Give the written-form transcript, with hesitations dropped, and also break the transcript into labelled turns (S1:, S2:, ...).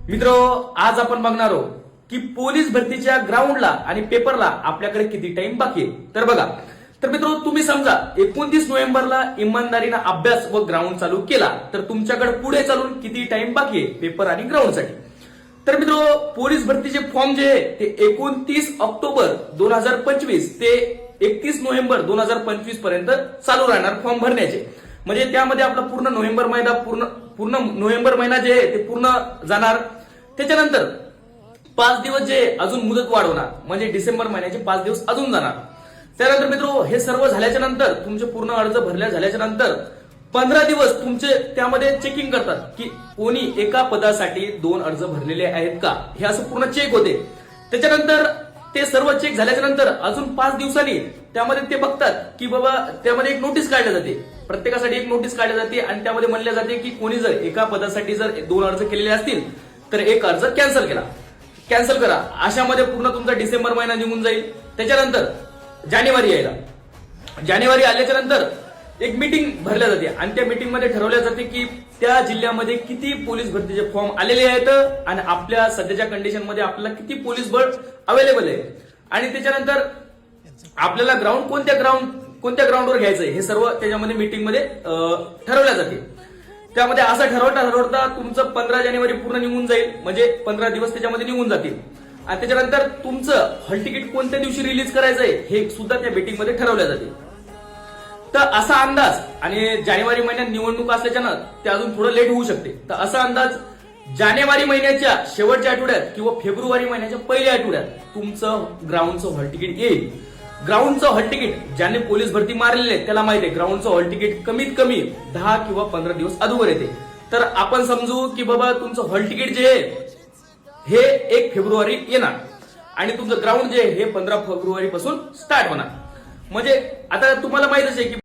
S1: मित्रो, आज आपण बघणार आहोत की पोलीस भरतीच्या ग्राउंडला आणि पेपरला आपल्याकडे किती टाइम बाकी आहे. तर बघा, तर मित्रो तुम्ही समजा 29 नोव्हेंबरला इमानदारीने अभ्यास व ग्राउंड चालू केला तर तुमच्याकडे पुढे चालून किती टाइम बाकी आहे पेपर आणि ग्राउंडसाठी. तर मित्रो, पोलीस भरतीचे फॉर्म जे आहे ते 29 ऑक्टोबर 2025 ते 31 नोव्हेंबर 2025 पर्यंत चालू राहणार फॉर्म भरण्याचे. म्हणजे त्यामध्ये आपला पूर्ण नोव्हेंबर महिना पूर्ण नोव्हेंबर महिना जे आहे ते पूर्ण जाणार. त्याच्यानंतर 5 दिवस जे अजून मुदत वाढवणार म्हणजे डिसेंबर महिन्याचे 5 दिवस अजून जाणार. त्यानंतर मित्रो, हे सर्व झाल्याच्या नंतर तुमचे पूर्ण अर्ज भरल्या झाल्याच्या नंतर 15 दिवस तुमचे त्यामध्ये चेकिंग करतात की कोणी एका पदासाठी 2 अर्ज भरलेले आहेत का, हे असं पूर्ण चेक होते. त्याच्यानंतर ते सर्व चेक झाल्याच्या नंतर अजून 5 दिवसांनी त्यामध्ये ते बघतात की बाबा त्यामध्ये एक नोटीस काढली जाते. प्रत्येकासाठी एक नोटीस काढली जाते आणि त्यामध्ये म्हणले जाते की कोणी जर एका पदासाठी जर 2 अर्ज केलेले असतील तर एक अर्ज कॅन्सल करा. अशामध्ये पूर्ण तुमचा डिसेंबर महिना निघून जाईल. त्याच्यानंतर जानेवारी आल्याच्या नंतर एक मीटिंग भरल्या जाते आणि त्या मीटिंग मध्ये ठरवल्या जाते की त्या जिल्ह्यामध्ये किती पोलीस भरतीचे फॉर्म आलेले आहेत आणि आपल्या सध्याच्या कंडिशन मध्ये आपल्याला किती पोलीस बळ अवेलेबल आहे. आणि त्याच्यानंतर आपल्याला ग्राउंड कोणत्या ग्राउंडवर घ्यायचंय हे सर्व त्याच्यामध्ये मीटिंग मध्ये ठरवल्या जाते. त्यामध्ये असं ठरवता तुमचं 15 जानेवारी पूर्ण निघून जाईल. म्हणजे 15 दिवस त्याच्यामध्ये निघून जातील. आणि त्याच्यानंतर तुमचं हॉल तिकीट कोणत्या दिवशी रिलीज करायचंय हे सुद्धा त्या मीटिंग मध्ये ठरवल्या जाते. तर असा अंदाज, आणि जानेवारी महिन्यात निवडणूक असल्याच्यानं ते अजून थोडं लेट होऊ शकते. तर असा अंदाज जानेवारी महिन्याच्या शेवटच्या आठवड्यात किंवा फेब्रुवारी महिन्याच्या पहिल्या आठवड्यात तुमचं ग्राउंडचं हॉल तिकीट येईल. ग्राउंडचं हॉल तिकीट ज्याने पोलीस भरती मारलेली आहे त्याला माहिती आहे ग्राउंडचं हॉल तिकीट कमीत कमी 10 किंवा 15 दिवस अगोदर येते. तर आपण समजू की बाबा तुमचं हॉल तिकीट जे आहे हे 1 फेब्रुवारी येणार आणि तुमचं ग्राउंड जे आहे हे 15 फेब्रुवारी पासून स्टार्ट होणार. म्हणजे आता तुम्हाला माहितच आहे की